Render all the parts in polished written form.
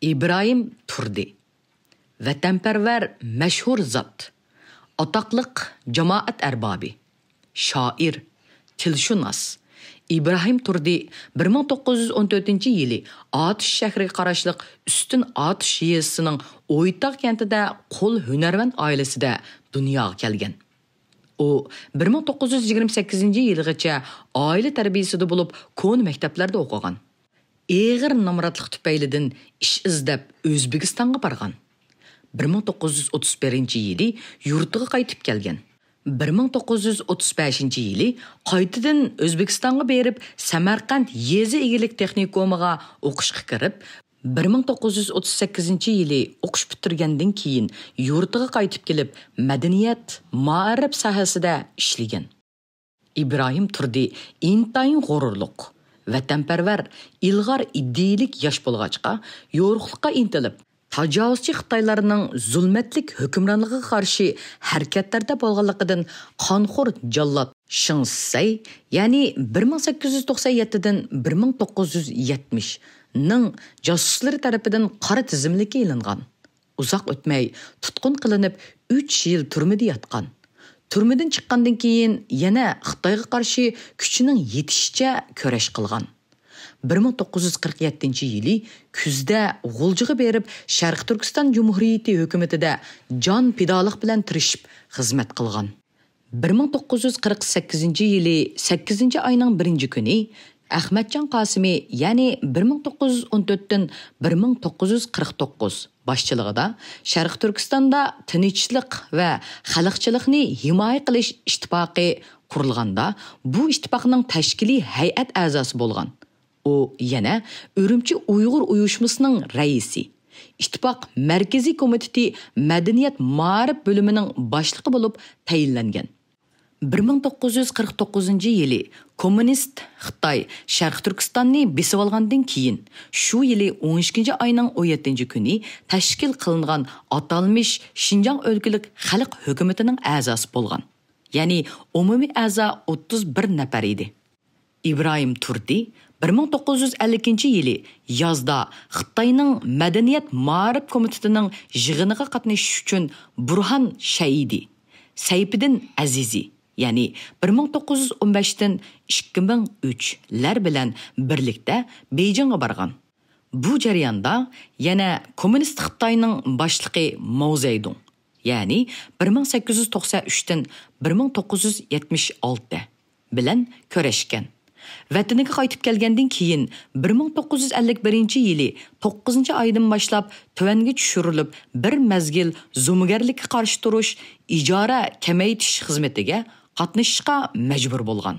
İbrahim Turdi. Vatanparvar mashhur zot. Ataqliq jamoat arbobi. Shoir, tilshunos. İbrahim Turdi 1914-yili Atish shahriga qarashliq Ustun Atish yezisining O'ytaq kentida qo'l hunarmand oilasida dunyoga kelgan. O 1928-yilgacha oila tarbiyasida bo'lib, ko'n maktablarda o'qigan. Eg'ir nomrodlik tufaylidan ish izlab O'zbekistonga borgan. 1931-yili yurtiga qaytib kelgan. 1935-yili qaytadan O'zbekistonga berib, Samarqand yezi egilik texnikumiga o'qishga kirib, 1938-yili o'qish bitirgandan keyin yurtiga qaytib kelib, madaniyat, ma'rifat sohasida ishlagan. İbrahim Turdi intayin g'ururliq, vatanparvar, ilg'or ideyalik yosh bo'lg'achqa, yo'riqlikqa intilib, tajovuzchi Xitoylarning zulmatlik hukmronligiga qarshi harakatlarda bo'lganligidan qonxo'r jallod Shang Sai, ya'ni 1897dan 1970 ning josuslari tarafidan qora tizimlikka ilingan. Uzoq o'tmay tutqun qilinib 3 yil turmada yotgan. Turmadan chiqqandan keyin yana Xitoyga qarshi kuchining yetishicha kurash qilgan. 1947-yili kuzda G'uljiga berib, Sharq Turkiston Jumhuriyati hukumatida jon fidolik bilan tirishib xizmat qilgan. 1948-yili 8-oyning 1-kuni Ahmadjon Qosimi, ya'ni 1914dan 1949 boshchiligida Sharq Turkistonda tinchlik va xalqchilikni himoya qilish ittifoqi qurilganda, bu ittifoqning tashkiliy hay'at a'zosi bo'lgan. O yana Urumchi Uyg'ur uyushmasining raisi, ittifoq markaziy komiteti madaniyat ma'rifat bo'limining boshlig'i bo'lib tayinlangan. 1949-yili kommunist Xitoy Sharq Turkistonni besib olgandan keyin shu yili 12-oyning 17-kuni tashkil qilingan atalmish Xinjiang o'lkalik xalq hukumatining a'zosi bo'lgan. Ya'ni umumiy a'zo 31 nafar edi. İbrahim Turdi 1952-yili yozda Xitoyning madaniyat ma'rifat komitetining yig'iniga qatnashish uchun Burhan Shaidi, Sayfiddin Azizi, ya'ni 1915dan 2003lar bilan birlikda Beijingga borgan. Bu jarayonda yana kommunist Xitoyning boshlig'i Mao Zedong, ya'ni 1893dan 1976 bilan ko'rishgan. Vataniga qaytib kelgandan keyin 1951-yili 9-oydan boshlab tuvanga tushirilib, bir mazgil zo'migarlikka qarshi turish, ijara kamaytish xizmatiga qatnashishga majbur bo'lgan.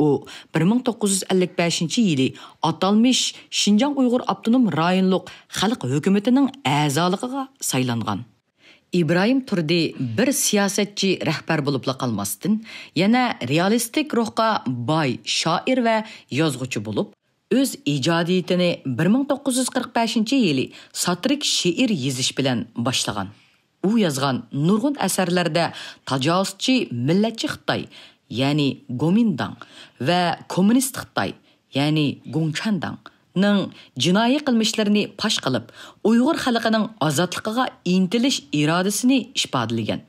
U 1955-yili atalmish Xinjiang Uyg'ur Avtonom rayonluq xalq hukumatining a'zoligiga saylangan. İbrahim Turdi bir siyosatchi rahbar bo'lib qolmasdan, yana realistik ruhga boy shoir va yozuvchi bo'lib, o'z ijodiyatini 1945-yili satirik she'r yozish bilan boshlagan. U yozgan nurg'un asarlarda tajovuzchi millatchi Xitoy, ya'ni Kuomintang va kommunist Xitoy, ya'ni Gongchandang ning jinoiy qilmishlarini pash qilib, Uyg'ur xalqining ozodligiga intilish irodasini ifodalagan.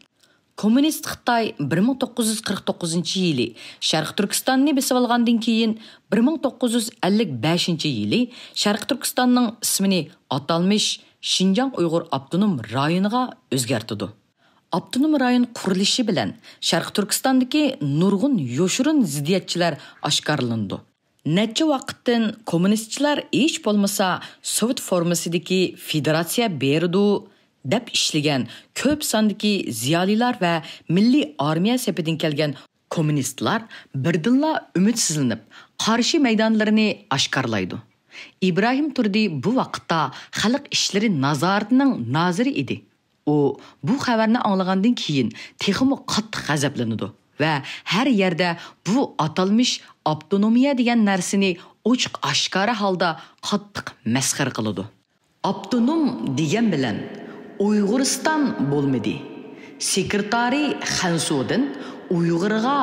Kommunist Xitoy 1949-yili Sharq Turkistonni besib olgandan keyin 1955-yili Sharq Turkistonning ismini atalmish Xinjiang Uyg'ur Avtonom rayoniga o'zgartirdi. Avtonom rayon qurilishi bilan Sharq Turkistondagi nurg'un yoshirin ziddiyatchilar oshkorlandi. Necha vaqtdan kommunistchilar hech bo'lmasa Sovet formasidagi federatsiya berdi deb ishlagan ko'p sondagi ziyolilar va milliy armiya safidan kelgan kommunistlar birdinla umidsizlanib, qarshi maydonlarini oshkorlaydi. İbrahim Turdi bu vaqtda xalq ishlari nazoratining noziri edi. U bu xabarni anglagandan keyin texmo qattiq g'azablanadi va har yerda bu atalmish avtonomiya degan narsani ochiq oshkora holda qattiq masxar qiladi. Avtonom degan bilan Uyg'uriston bo'lmadi. Sekretari Xansudan Uyg'urga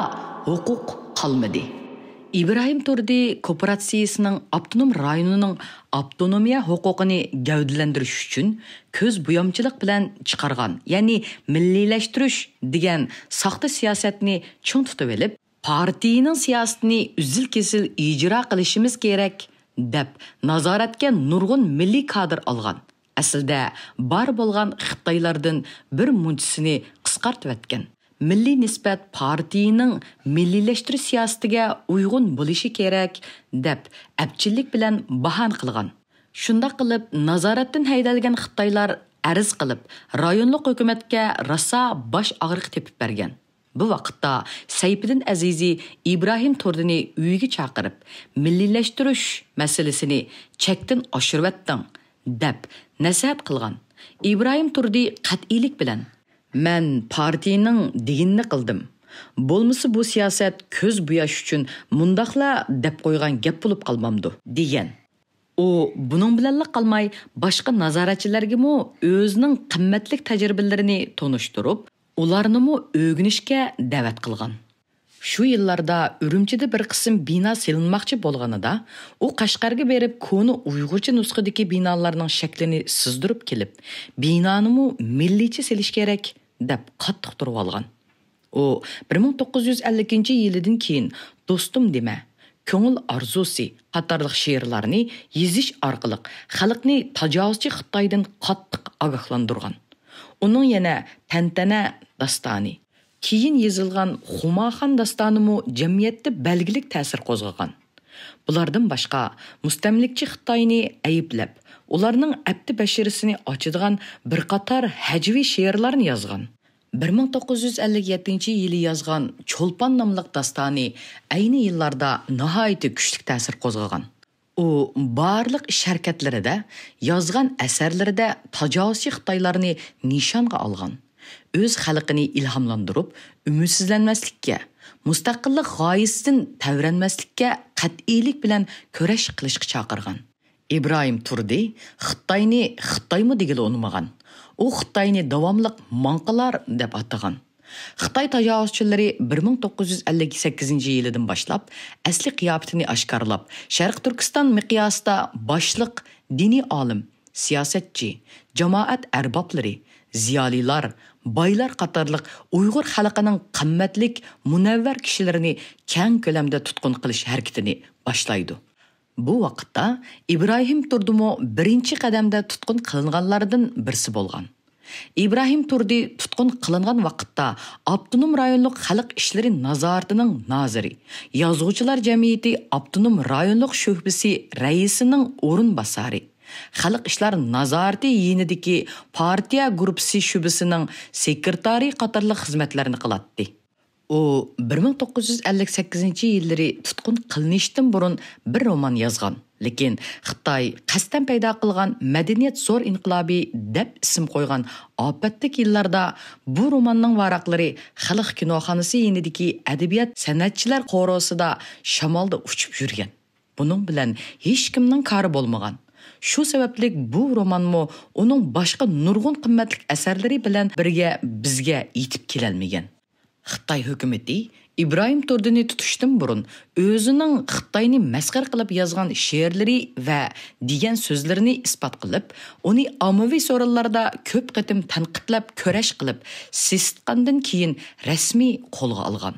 huquq qolmadi. İbrahim Turdi kooperatsiyasının Abdunum rayonunun avtonomiya hukukini gavdilendirish uchun ko'z buyamchilik bilan chiqargan, ya'ni milliylashtirish degan soxta siyosatni cho'ng tutib olib, partiyaning siyosatini uzil-kesil ijro qilishimiz kerak deb nazoratga nurg'un milliy kadr olgan. Aslida bar bo'lgan Xitoylardan bir munchisini qisqartib o'tgan. Milliy nisbat partiyaning milliylashtirish siyosatiga uyg'un bo'lishi kerak deb apchillik bilan bahon qilgan. Shunda qilib nazoratdan haydalgan Xitoylar arz qilib, rayonlik hukumatga rosa bosh og'riq tepib bergan. Bu vaqtda Sayfiddin Azizi İbrahim Turdini uyiga chaqirib, milliylashtirish masalasini chekdan oshirvatding deb nasihat qilgan. İbrahim Turdi qat'iylik bilan "Men partiyaning deginni qildim. Bo'lmasa bu siyosat ko'z buyash uchun mundaqla deb qo'ygan gap bo'lib qolmamdi" degan. U buning bilanla qolmay, boshqa nazoratchilarga mo o'zining qimmatli tajribalarini tonishtirib, ularni mo o'rganishga da'vat qilgan. Shu yillarda Urumchida bir qism bino silinmoqchi bo'lganida, u Qashqarga berib koni Uyg'urcha nusxadagi binolarning shaklini sizdirib kelib, binoni mo milliycha silish kerak deb qattiq turib olgan. U 1950-yildan keyin "Do'stim dema, ko'ngil arzusi" qatorliq she'rlarni yezish orqali xalqni tajovuzchi Xitoydan qattiq ogohlantirgan. Uning yana Tantana dastoni, keyin yozilgan Xumaxon dastoni mo jamiyatda belgilik ta'sir qo'zg'agan. Bulardan boshqa mustamlikchi Xitoyni ayblab, ularning abdi bashirisini ochadigan bir qator hajviy she'rlarni yozgan. 1957-yili yozgan Cho'lpon nomli dastoni ayni yillarda nihoyatda kuchli ta'sir qo'zg'agan. U barliq ish harakatlarida, yozgan asarlarida tajovuzchi Xitoylarni nishonga olgan. O'z xalqini ilhomlantirib, umidsizlanmaslikka, mustaqillik g'oyasidan tavranmaslikka qat'iylik bilan kurash qilishga chaqirgan. İbrahim Turdi Xitoyni Xitoymi degili unmagan. U Xitoyni davomliq manqalar deb atagan. Xitoy tajovuzchilari 1958-yildan boshlab asli qiyofatini oshkorlab, Sharq Turkiston miqyosida boshliq diniy olim, siyosatchi, jamoat arboblari, ziyolilar, boylar qatorliq Uyg'ur xalqining qimmatlik, munavvar kishilarini keng ko'lamda tutqun qilish harakatini boshlaydi. Bu vaqtda İbrahim Turdimo birinchi qadamda tutqun qilinganlardan birisi bo'lgan. İbrahim Turdi tutqun qilingan vaqtda Abdunum rayonlik xalq ishlari nazoratining noziri, yozuvchilar jamiyati Abdunum rayonlik shu'basi raisining o'rinbosari, xalq ishlar nazorati yinidagi partiya guruhi shu'basining sekretari qatorliq xizmatlarini qilatdi. U 1958-yillari tutqun qilinishdan burun bir roman yozgan. Lekin Xitoy qasddan paydo qilgan madaniyat zo'r inqilobi deb ism qo'ygan ofatlik yillarda bu romanning varaqlari xalq kinoxonasi yinidagi adabiyot san'atchilar qorosida shamolda uchib yurgan. Buning bilan hech kimning kori bo'lmagan. Shu sababli bu romanmo uning boshqa nurg'un qimmatli asarlari bilan birga bizga yetib kelolmagan. Xitoy hukumati İbrahim Turdini tutishdan burun o'zining Xitoyni masxar qilib yozgan she'rlari va degan so'zlarini isbot qilib, uni ommaviy so'rovlarda ko'p qatim tanqidlab, ko'rash qilib, sesitgandan keyin rasmiy qo'lga olgan.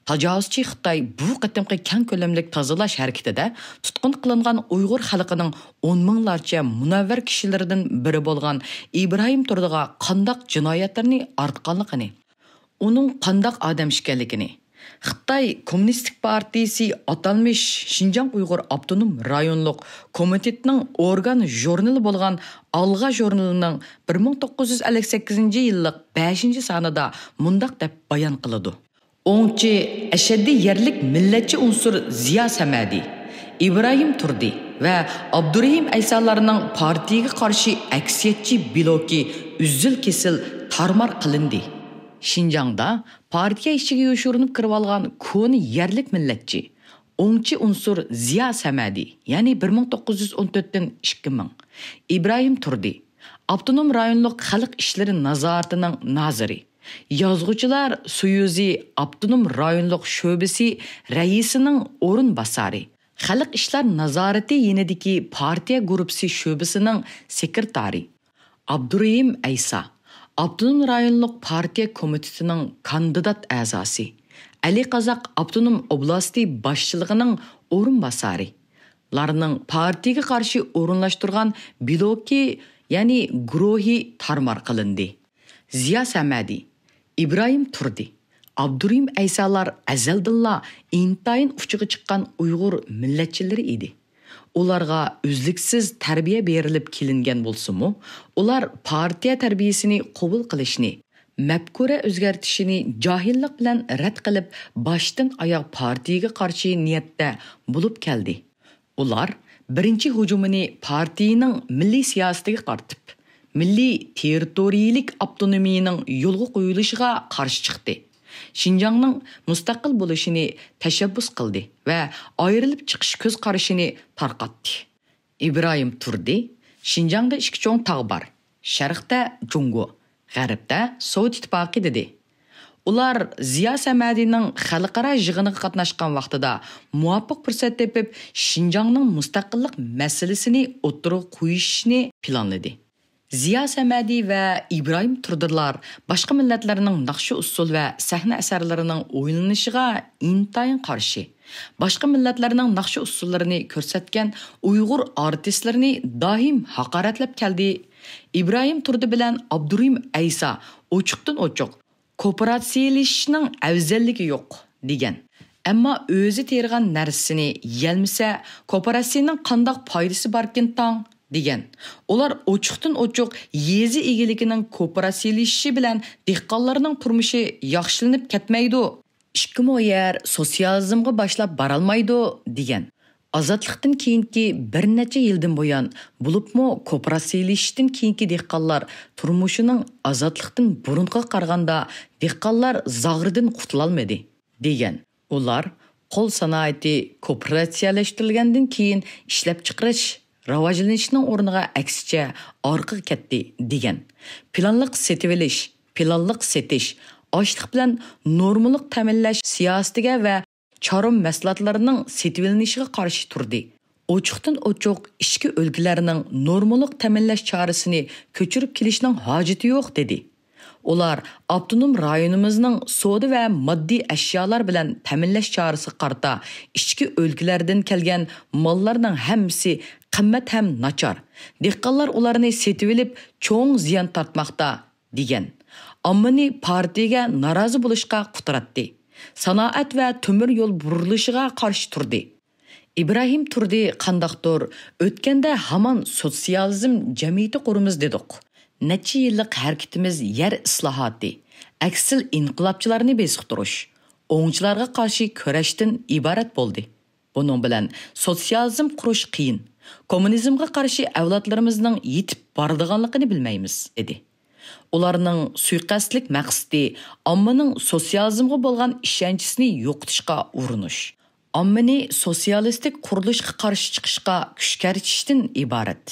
Tajovuzchi Xitoy bu qatimqi keng ko'lamli tozalash harakatida tutqun qilingan Uyg'ur xalqining 10 minglarcha munavvar kishilaridan biri bo'lgan İbrahim Turdiga qandaq jinoyatlarni ortganligini, uning qandaq odam ekanligini, Xitoy Kommunistik partiyasi atalmış Şinjan Uyghur Abdunum rayonluq komitetining organ jurnali bo'lgan Alg'a jurnalining 1958-yillik 5-sonida mundaq deb bayon qiladi. O'ngchi ashaddiy yerlik millatchi unsur Ziya Samadi, İbrahim Turdi va Abdurahim Aysalarining partiyaga qarshi aksiyatchi bloki uzil-kesil tarmar qilindi. Şinjangda partiya ishiga yoshirinib kirib olgan koni yerlik millatchi, o'ngchi unsur Ziya Samadi, ya'ni 1914dan 2000, İbrahim Turdi, Abdunum rayonlik xalq ishlari nazoratining noziri, Yazğıçılar Suyuzi Abdunum rayonluq şöbesi rəisinin orun basarı. Xalq İşlər Nazarati yenidiki partiya grupsi şöbesinin sekretari. Abdurrahim Aysa, Abdunum rayonluq partiya komitetinin kandidat əzası. Ali Qazaq Abdunum oblasti başçılığının orun basarı. Larning partiyaga qarshi o'rinlashtirgan bloki, ya'ni guruhi tarmar qilindi. Ziya Samadi, İbrahim Turdi, Abdurrahim Aysalar azaldilla intayin uchiga chiqqan Uyg'ur millatchilari edi. Ularga uzluksiz tarbiya berilib kelingan bo'lsa-mu, ular partiya tarbiyasini qabul qilishni, mafkura o'zgartishini jahillik bilan rad qilib, boshdan oyoq partiyaga qarshi niyatda bo'lib keldi. Ular birinchi hujumini partiyaning milliy siyosatiga qartib, milliy territoriyalik avtonomiyaning yo'lga qo'yilishiga qarshi chiqdi. Xinjiangning mustaqil bo'lishini tashabbus qildi va ayrilib chiqish ko'z qarashini tarqatdi. İbrahim Turdi, Xinjiangda ikki cho'ng tog' bor. Sharqda Jungo, g'arbda Sovet ittifoqi dedi. Ular Ziya Samadining xalqaro yig'iniga qatnashgan vaqtida muvofiq fursat tepib, Xinjiangning mustaqillik masalasini o'tirib qo'yishni planladi. Ziya Samadi va İbrahim Turdilar boshqa millatlarning naqshi usul va sahna asarlarining o'ynanishiga intayin qarshi. Boshqa millatlarning naqshi usullarini ko'rsatgan Uyg'ur artistlarini doim haqoratlab keldi. İbrahim Turdi bilan Abdurrahim Aysa ochiqdan ochiq kooperatsiyalashishning afzalligi yo'q degan. Ammo o'zi tergan narsasini yelmisa, kooperatsiyaning qanday foydasi barkin tang degan. Ular ochiqdan ochiq yezi egiligining kooperatsiyalashishi bilan dehqonlarning turmushi yaxshilanib ketmaydi. Ishkimo yer sotsializmga boshlab borolmaydi degan. Azatlıqdan keyinki bir necha yildan buyon bo'libmi kooperatsiyalashishdan keyinki dehqonlar turmushining azatlıqdan burunga qaraganda dehqonlar zag'ridan qutulolmadi degan. Ular qo'l sanoati kooperatsiyalashtirilgandan keyin ishlab chiqarish rivojlanishining o'rniga aksicha orqaga ketdi degan. Planliq setilish, planliq setish, ochliq bilan normalik ta'minlash siyosatiga va Çarım məsələtlərinin setivilinişiga qarşı turdi. Ochiqdan ochiq ishki o'lkalarning normalik ta'minlash chorasini ko'chirib kelishning hojati yo'q dedi. Ular avtonom rayonimizning savdo va moddiy ashyolar bilan ta'minlash chorasi qarta ishki o'lkalardan kelgan mollarning hammasi qimmat ham nachar. Dehqonlar ularni setivilib cho'ng ziyon tortmoqda degan. Ommani partiyaga norozi bo'lishga quturatdi. Sanoat va temir yo'l burilishiga qarshi turdi. İbrahim Turdi qandaqdir o'tganda hamon sotsializm jamiyati qurimiz dedik. Necha yillik harakatimiz yer islohoti, aksil inqilobchilarni besiqtirish, o'ngchilarga qarshi kurashdan iborat bo'ldi. Buning bilan sotsializm qurish qiyin. Kommunizmga qarshi avlodlarimizning yetib boradiganligini bilmaymiz dedi. Ularning suiqasdlik maqsadi ommaning sotsializmga bo'lgan ishonchisini yo'qotishga urinish, ommani sotsialistik qurilishga qarshi chiqishga kuch kiritishdan iborat.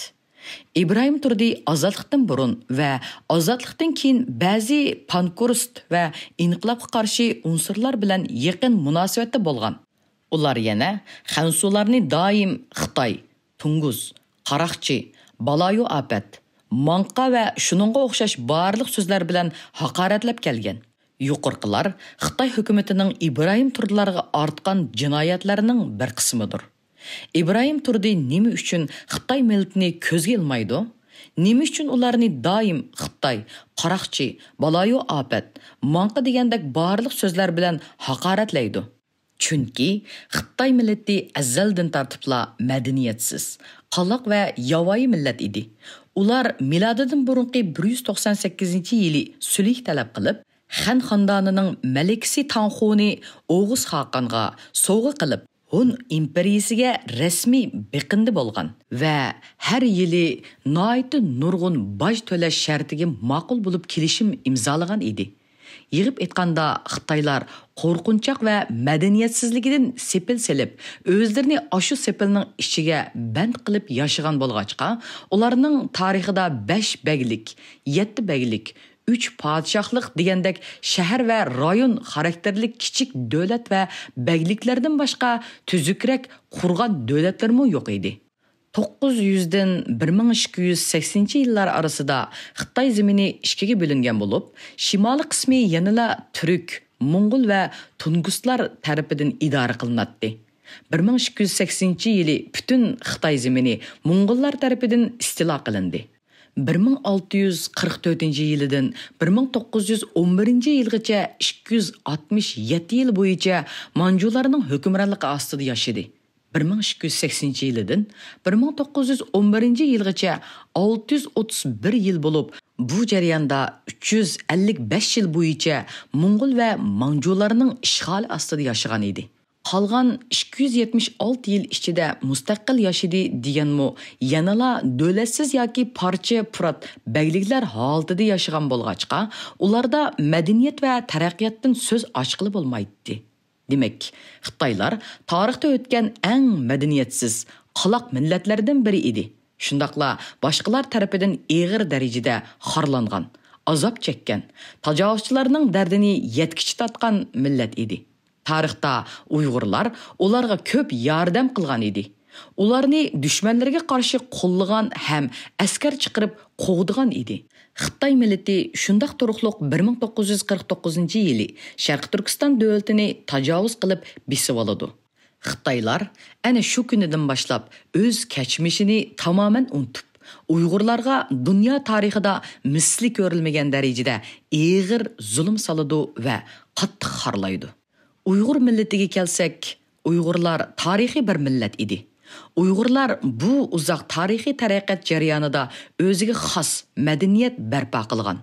İbrahim Turdi ozodlikdan burun va ozodlikdan keyin ba'zi pankurist va inqilobga qarshi unsurlar bilan yaqin munosabatda bo'lgan. Ular yana Xansularni doim Xitoy, Tunguz, Qaraqchi, Balayu Afat, Manqa va shuningga o'xshash barliq so'zlar bilan haqoratlab kelgan. Yuqorqilar Xitoy hukumatining İbrahim Turdilarga ortgan jinoyatlarining bir qismidir. İbrahim Turdi nima uchun Xitoy millatini ko'zga ilmaydi? Nima uchun ularni doim Xitoy, Qaraqchi, Balayu Afat, Manqa degandek barliq so'zlar bilan haqoratlaydi? Chunki Xitoy millati azaldan tartibla madaniyatsiz, qaloq va yovvoyi millat edi. Ular milodidan burunqi 198-yili sulh talab qilib, Xan xondonining malikasi Tanxuni O'g'iz Xoqonga sovg'a qilib, Hun imperiyasiga rasmiy biqindi bo'lgan va har yili noiti nurg'un boj to'lash shartiga ma'qul bo'lib kelishim imzolagan edi. Yig'ib aytganda Xitoylar qo'rqinchoq va madaniyatsizligidan sepil selib, o'zlarini ashu sepilning ichiga band qilib yashagan bo'lg'achqa, ularning tarixida 5 baglik, 7 baglik, 3 padişahlık degandek shahar va rayon xarakterlik kichik davlat va bagliklardan boshqa tuzukrak qurgan davlatlarmi yo'q edi. 900'den 1280 yıllar arasında Xitay zemini ikkiga bo'lingan bo'lib, shimoliy qismi yanada Türk, Mongol va Tunguslar tarafidan idora qilinadi. 1280 yili bütün Xitay zemini Mongollar tarafidan istilo qilindi. 1644 yilidan 1911 yilgacha 267 yil bo'yicha Manjularning hukmronligi ostida yashadi. 1280 yilidan 1911 yilgacha 631 yil bo'lib, bu jarayonda 355 yil bo'yicha Mongol va Manjularning ishg'oli ostida yashagan edi. Qolgan 276 yil ichida mustaqil yashadi deganmi, yanala davlatsiz yoki parcha purat bagliklar holatida yashagan bo'lg'achqa, ularda madaniyat va taraqqiyotdan so'z ochqili bo'lmaydi. Demek, Xitaylar tarixda o'tgan eng madaniyatsiz, qaloq millatlardan biri edi. Shundaqla boshqalar tarafidan og'ir darajada xorlangan, azob chekkan, tajovuzchilarning dardini yetkichi tatgan millat edi. Tarixda Uyg'urlar ularga ko'p yordam qilgan edi. Ularni dushmanlarga qarshi qo'llagan ham askar chiqarib qo'g'digan edi. Xitay millati shundaq turuqliq 1949-yili Sharq Turkiston davlatini tajovuz qilib besib oladi. Xitaylar ana shu kunidan boshlab o'z kechmishini tamoman unutib, Uyg'urlarga dunyo tarixida misli ko'rilmagan darajada og'ir zulm soladi va qattiq xorlaydi. Uyg'ur millatiga kelsak, Uyg'urlar tarixiy bir millat edi. Uyg'urlar bu uzoq tarixiy taraqqiyot jarayonida o'ziga xos madaniyat barpo qilgan.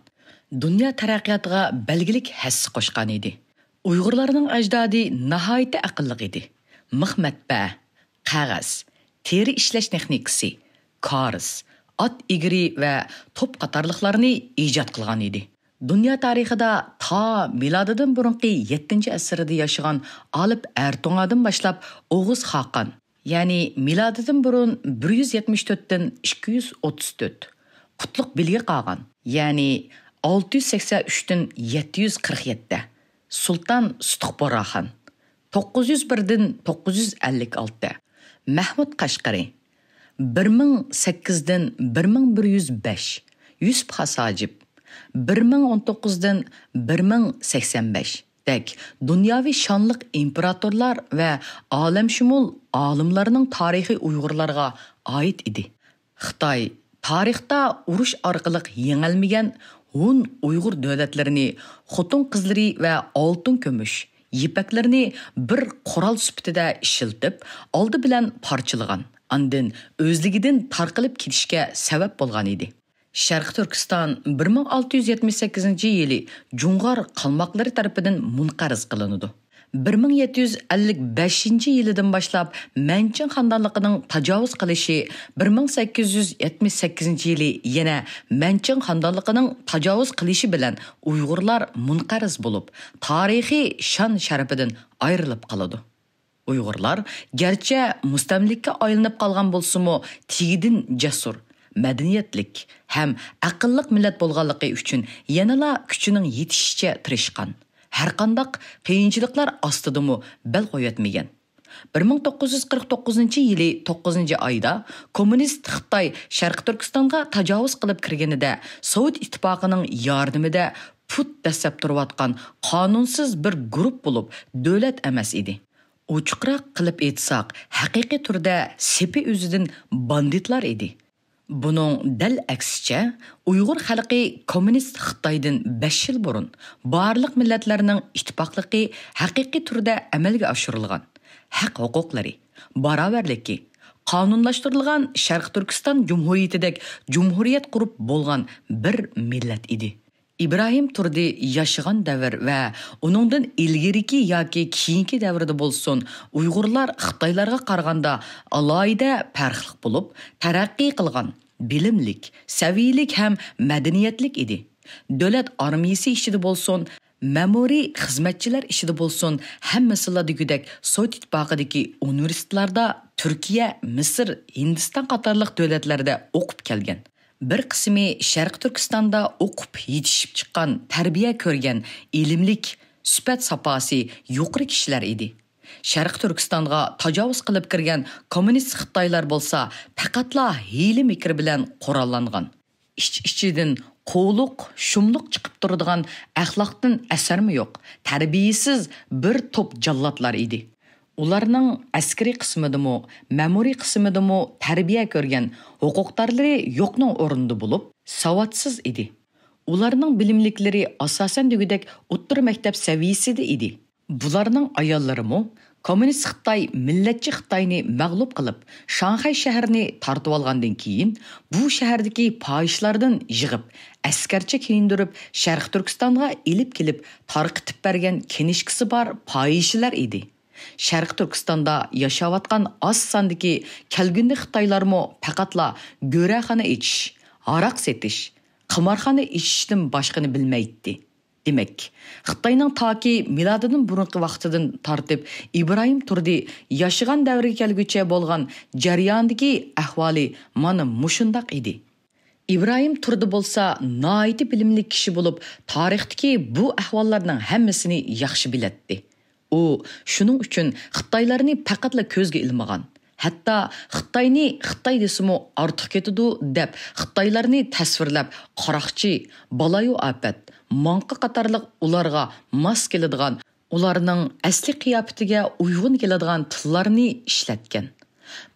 Dunyo taraqqiyotiga belgilik hassa qo'shgan edi. Uyg'urlarning ajdodi nihoyatda aqlli edi. Mixmatba, qog'oz, teri ishlash texnikasi, kars, ot egri va to'p qatorliqlarni ijod qilgan edi. Dünya tarixida ta milodidan burunqi 7-asrda yashagan Alip Ertuğrul'dan başlap Oğuz Xaqan, yani milodidan burun 174'den 234, Qutluk Bilge Qağan, yani 683'den 747, Sultan Sutuqbora xan, 901'den 956, Mahmud Qashqari, 1008'den 1105, Yusuf Hasacib, 1019'dan 1085 dek dunyoviy shonliq imperatorlar va olamshumul olimlarning tarixi Uyg'urlarga oid edi. Xitoy tarixda urush orqali yengilmagan Hun Uyg'ur davlatlarini, xotin qizlari va oltin kumush, yipaklarni bir qurol sifatida ishiltib, oldi bilan parchalagan, andin o'zligidan tarqalib ketishga sabab bo'lgan edi. Sharq Turkiston 1678 yili Jungar qalmoqlari tarafidan munqariz qilinadi. 1755 yilidan boshlab Manchin xonadonligining tajovuz qilishi, 1878 yili yana Manchin xonadonligining tajovuz qilishi bilan Uyg'urlar munqariz bo'lib, tarixiy shon sharafidan ayrilib qoladi. Uyg'urlar garchi mustamlikka aylanib qolgan bo'lsa-mu, tigidin jasur, madaniyatlik ham aqlliq millat bo'lganligi uchun yanala kuchining yetishicha tirishgan. Har qandaq qiyinchiliklar ostidami bel qo'yatmagan. 1949-yili 9-oyda kommunist Xitoy Sharq Turkistonga tajovuz qilib kirganida Sovet ittifoqining yordamida put dasab turayotgan qonunsiz bir guruh bo'lib, davlat emas edi. Ochiqroq qilib aytsak, haqiqiy turda sepi o'zidan banditlar edi. Bunun dal aksicha, Uyg'ur xalqi kommunist Xitoydan 5 yil burun barliq millatlarning ittifoqligi haqiqiy turda amalga oshirilgan. Haq huquqlari, barobarligi, qonunlashtirilgan Sharq Turkiston Cumhuriyetidek Cumhuriyet qurib bo'lgan bir millat edi. İbrahim Turdi yaşagan davr va uningdan ilgiriki yoki keyingi davrda bo'lsin, Uyg'urlar Xitoylarga qaraganda alohida farqli bo'lib, taraqqiy qilgan, bilimlik, saviylik ham madaniyatlik edi. Davlat armiyasi ishida bo'lsin, ma'muriy xizmatchilar ishida bo'lsin, hammasida degudek Sovet ittifoqidagi universitetlarda Turkiya, Misr, Hindiston qatorliq davlatlarda o'qib kelgan. Bir qismi Sharq Turkistonda o'qib yetishib chiqqan, tarbiya ko'rgan, ilmlik, sifat sapasi yuqori kishilar edi. Sharq Turkistonga tajovuz qilib kirgan kommunist Xitoylar bo'lsa, faqatla hiyla mikr bilan qurollangan. İç-içidan qo'luq, shumluq chiqib turadigan axloqdan asarmi yo'q, tarbiyasiz bir to'p jallodlar edi. Ularning askariy qismidimi, ma'muriy qismidimi tarbiya ko'rgan, huquqdorlari yo'qning o'rnida bo'lib, savotsiz edi. Ularning bilimliklari asosan degudek o'ttir maktab saviyasida edi. Bularning ayollarimi kommunist Xitoy millatchi Xitoyni mag'lub qilib, Shanxay shahrini tortib olgandan keyin bu shahardagi fohishlardan yig'ib, askarcha kiyindirib, Sharq Turkistonga elib kelib, tarqitib bergan kinishkisi bor fohishlar edi. Sharq Turkistonda yashayotgan oz sondagi kelgundi Xitoylarmi faqatla go'raxona ichish, aroq setish, qimorxona ichishdan boshqani bilmaydi. Demek, Xitoyning toki milodidan burungi vaqtidan tortib İbrahim Turdi yaşagan davriga kelguncha bo'lgan jarayondagi ahvoli mana mushundaq edi. İbrahim Turdi bo'lsa, noiti bilimli kishi bo'lib, tarixdagi bu ahvollarning hammasini yaxshi biladi. U shuning uchun Xitoylarni faqatla ko'zga ilmagan. Hatto Xitoyni Xitoy desimi ortiq ketadi deb Xitoylarni tasvirlab qaroqchi, balayu afat, manqi qatorliq ularga mos keladigan, ularning asli qiyofatiga uyg'un keladigan tillarni ishlatgan.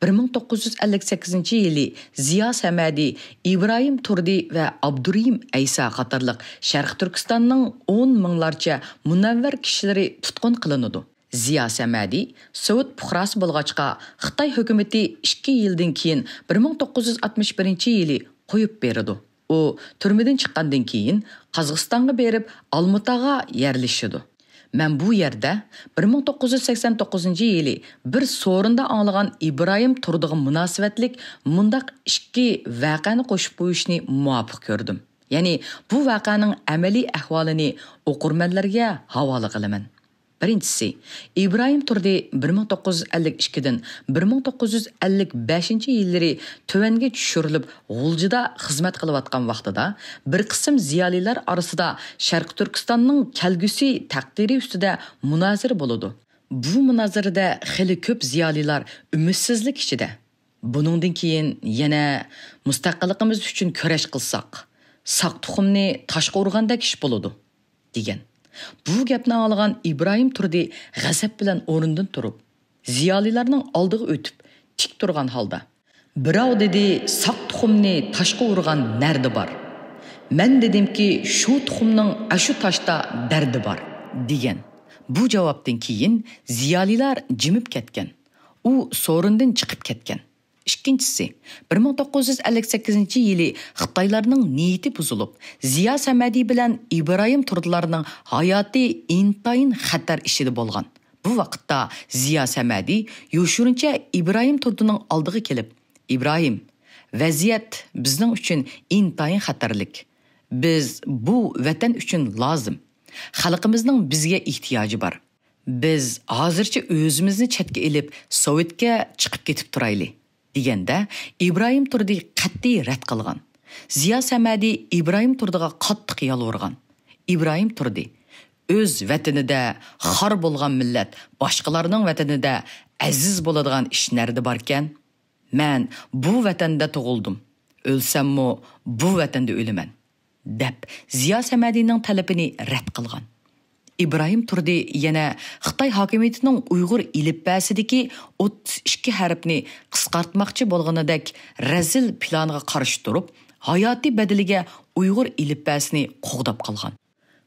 1958-yili Ziyo Samadi, İbrahim Turdi va Abdurahim Aysa qatorliq Sharq Turkistonning 10 minglarcha munavvar kishilari tutqun qilinadi. Ziyo Samadi Sovet puhrasi bo'lg'achqa Xitoy hukumati 2 yildan keyin 1961-yili qo'yib berdi. U turmadan chiqqandan keyin Qozog'istonga berib Almataga yerlashdi. Men bu yerda 1989-yili bir so'rinda anglagan İbrahim Turdiga munosabatlik mundaq 2 voqeani qo'shib qo'yishni muvofiq ko'rdim. Ya'ni bu voqeaning amaliy ahvolini o'qirmanlarga havola qilaman. Birinchisi, İbrahim Turdi 1952dan 1955-yillari tuvanga tushirilib, G'uljida xizmat qilayotgan vaqtida bir qism ziyolilar orasida Sharq Turkistonning kelgusi taqdiri ustida munozara bo'ladi. Bu munozarada xili ko'p ziyolilar umidsizlik ichida. Buningdan keyin yana mustaqilligimiz uchun kurash qilsak, saq tuxumni toshga urgandek ish bo'ladi degan. Bu gapni olgan İbrahim Turdi g'azab bilan o'rnidan turib, ziyolilarning oldiga o'tib, tik turgan holda: "Birov dedi, saq tuxumni toshga urgan nerda bor? Men dedimki, shu tuxumning ashu toshda dardi bor" degan. Bu javobdan keyin ziyolilar jimib ketgan. U so'rindan chiqib ketgan. İkincisi, 1958-yili Xitoylarning niyati buzilib, Ziyo Samadi bilan İbrahim Turdilarning hayoti intayin xatar ishida bo'lgan. Bu vaqtda Ziyo Samadi yoshirincha İbrahim Turdining oldiga kelib, "İbrahim, vaziyat bizning uchun intayin xatarlik. Biz bu vatan uchun lozim. Xalqimizning bizga ehtiyoji bor. Biz hozircha o'zimizni chetga elib, Sovetga chiqib ketib turaylik" deganda İbrahim Turdi qat'iy rad qilgan. Ziyo Samadi İbrahim Turdiga qattiq yolvorgan. İbrahim Turdi o'z vatanida xor bo'lgan millat boshqalarning vatanida aziz bo'ladigan ish nerda borkan? Men bu vatanda tug'ildim. O'lsammi bu vatanda o'laman deb Ziyo Samadining talabini rad qilgan. İbrahim Turdi yana Xitoy hokimiyatining Uyg'ur ilibbasidagi 32 harfni qisqartmoqchi bo'lganidek razil planiga qarshi turib, hayoti badaliga Uyg'ur ilibbasini qo'g'dab qolgan.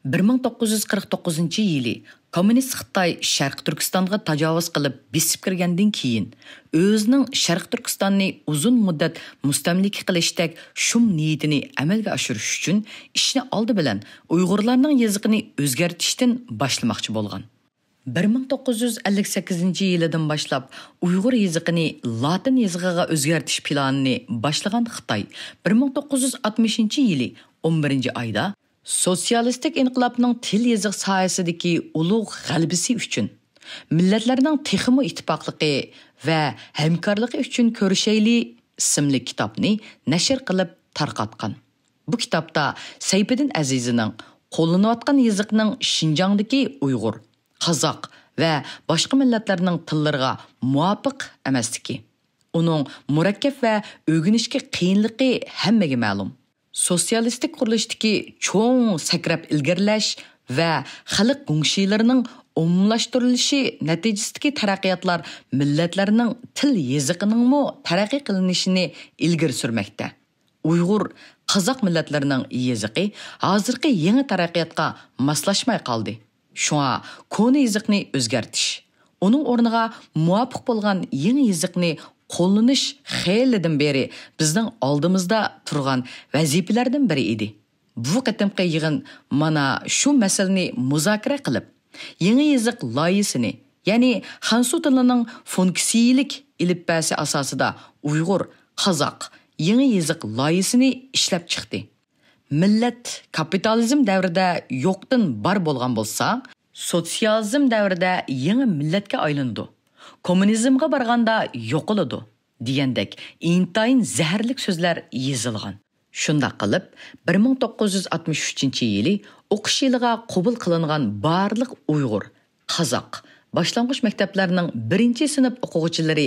1949-yili kommunist Xitoy Sharq Turkistonga tajovuz qilib besib kirgandan keyin o'zining Sharq Turkistonni uzun muddat mustamlika qilishdek shum niyatini amalga oshirish uchun ishni oldi bilan Uyg'urlarning yoziqini o'zgartirishdan boshlamoqchi bo'lgan. 1958-yildan boshlab Uyg'ur yoziqini Latin yozig'iga o'zgartirish planini boshlagan Xitoy 1960-yili 11-oyda sotsialistik inqilobning til yoziq sohasidagi ulug' g'alabasi uchun millatlarning texmi ittifoqligi va hamkorligi uchun ko'rishayli ismli kitobni nashr qilib tarqatgan. Bu kitapta Seyfeddin Aziz'ning qo'llanayotgan yezikning Şinjangdagi Uyg'ur, Qozoq va boshqa millatlarning tillariga muvofiq emasligi, uning murakkab va o'rganishga qiyinligi hammaga ma'lum. Sotsialistik qurilishdagi cho'ng sakrab ilgirlash va xalq g'ungshiylarining umumlashtirilishi natijasidagi taraqqiyotlar millatlarning til yeziqining taraqqiy qilinishini ilgari surmoqda. Uyg'ur, Qozoq millatlarining yeziqi hozirgi yangi taraqqiyotga moslashmay qoldi. Shunga koni yeziqni o'zgartish, uning o'rniga muvofiq bo'lgan yangi yeziqni qo'llanish xeylidan beri bizning oldimizda turgan vazifalardan biri edi. Bu qatimqi yig'in mana shu masalani muzokara qilib, yangi yeziq loyisini, ya'ni Xansu tilining funksiyalik ilifbasi asosida Uyg'ur, Qozoq yangi yeziq loyisini ishlab chiqdi. Millat kapitalizm davrida yo'qdan bar bo'lgan bo'lsa, sotsializm davrida yangi millatga aylandi. Kommunizmga borganda yo'qoladi degandek intayin zaharlik so'zlar yozilgan. Shunda qilib 1963-yili o'qish yiliga qabul qilingan barliq Uyg'ur, Qozoq boshlang'ich maktablarning 1-sinf o'quvchilari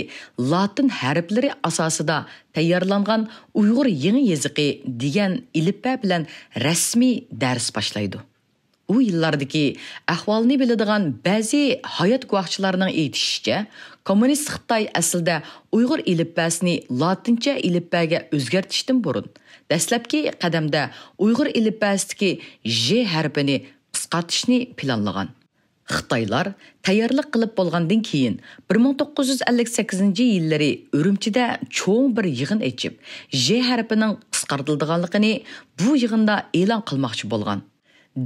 latin harflari asosida tayyorlangan Uyg'ur yangi yeziqi degan ilifba bilan rasmiy dars boshlaydi. U yillardagi ahvolni biladigan ba'zi hayot guvohchilarining aytishicha, kommunist Xitoy aslida Uyg'ur ilifbasini latincha ilifbaga o'zgartirishdan burun dastlabki qadamda Uyg'ur ilifbasidagi J harfini qisqartirishni planlagan. Xitoylar tayyorlik qilib bo'lgandan keyin 1958-yillari Urumchida cho'ng bir yig'in ochib, J harfining qisqartirilganligini bu yig'inda e'lon qilmoqchi bo'lgan.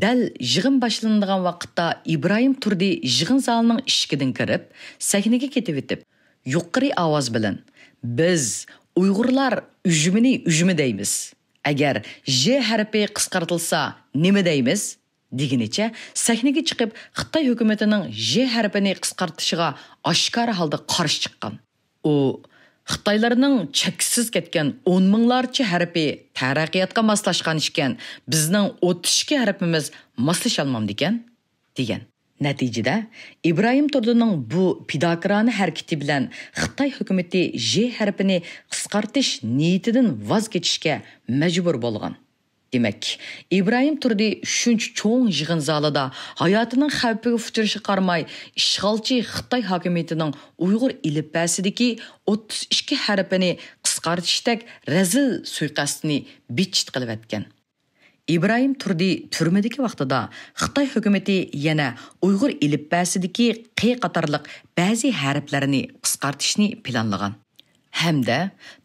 Dal yig'in boshlanadigan vaqtda Ibrohim Turdi yig'in zalining eshig'idan kirib, sahnaga ketib o'tib, yuqori ovoz bilan "Biz Uyg'urlar ujumi deymiz. Agar J harfi qisqartilsa, nima deymiz?" deginicha sahnaga chiqib, Xitoy hukumatining J harfini qisqartishiga oshkora holda qarshi chiqqan. U Xitoylarning cheksiz ketgan 10 minglarcha harfi taraqqiyotga moslashgan ekan, bizning 32 harfimiz moslasholmamdi ekan degan. Natijada Ibrohim Turdining bu pidokirona harakati bilan Xitoy hukumati J harfini qisqartish niyatidan voz kechishga majbur bo'lgan. Demak, Ibrohim Turdi shuncha cho'ng yig'in zalida hayotining xavfiga uchrashi qarmay, ishg'olchi Xitoy hokimiyatining Uyg'ur ilifbasidagi 32 harfini qisqartishdek razil suiqasdini bichit qilib atgan. Ibrohim Turdi turmadagi vaqtida Xitoy hukumati yana Uyg'ur ilifbasidagi q qatorliq ba'zi harflarini qisqartishni planlagan. Hamda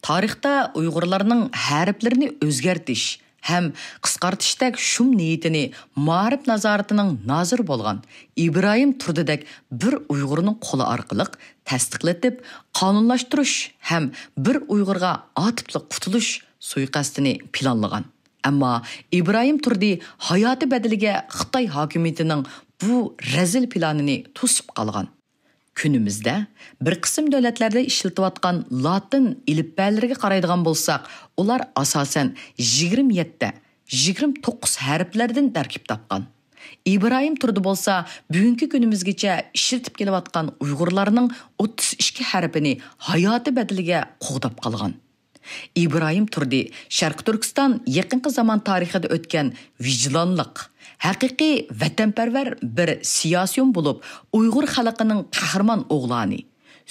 tarixda Uyg'urlarning harflarini o'zgartish ham qisqartishdek shum niyatini ma'rif nazoratining nozir bo'lgan Ibrohim Turdidek bir Uyg'urning qo'li orqali tasdiqlatib, qonunlashtirish ham bir Uyg'urga otifli qutulish suiqasdini planlagan. Ammo Ibrohim Turdi hayoti badaliga Xitoy hokimiyatining bu razil planini to'sib qolgan. Kunimizda bir qism davlatlarda ishlatilayotgan latin ilifbalariga qaraydigan bo'lsak, ular asosan 27-29 harflardan tarkib topgan. Ibrohim Turdi bo'lsa, bugungi kunimizgacha ishlatib kelayotgan Uyg'urlarning 32 harfini hayoti badaliga qo'g'dab qolgan. Ibrohim Turdi Sharq Turkiston yaqinqi zamon tarixida o'tgan vijdonliq, haqiqiy vatanparvar bir siyosiyon bo'lib, Uyg'ur xalqining qahramon o'g'lani,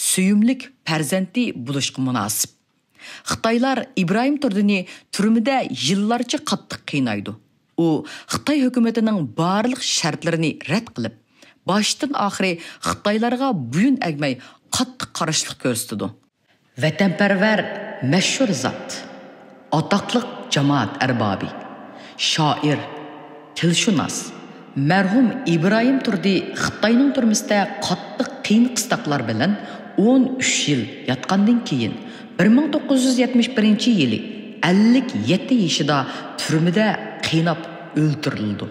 suyumlik farzandi bo'lishga munosib. Xitoylar Ibrohim Turdini turmida yillarcha qattiq qiynaydi. U Xitoy hukumatining barliq shartlarini rad qilib, boshdan oxiri Xitoylarga bo'yin egmay qattiq qarshilik ko'rsatdi. Vatanparvar mashhur zot, atoqliq jamoat arbobi, shoir, tilshunos, marhum Ibrohim Turdi Xitoyning turmusida qattiq qiyin qistoqlar bilan 13 yil yotgandan keyin 1971-yili 57 yoshida turmida qiynab o'ldirildi.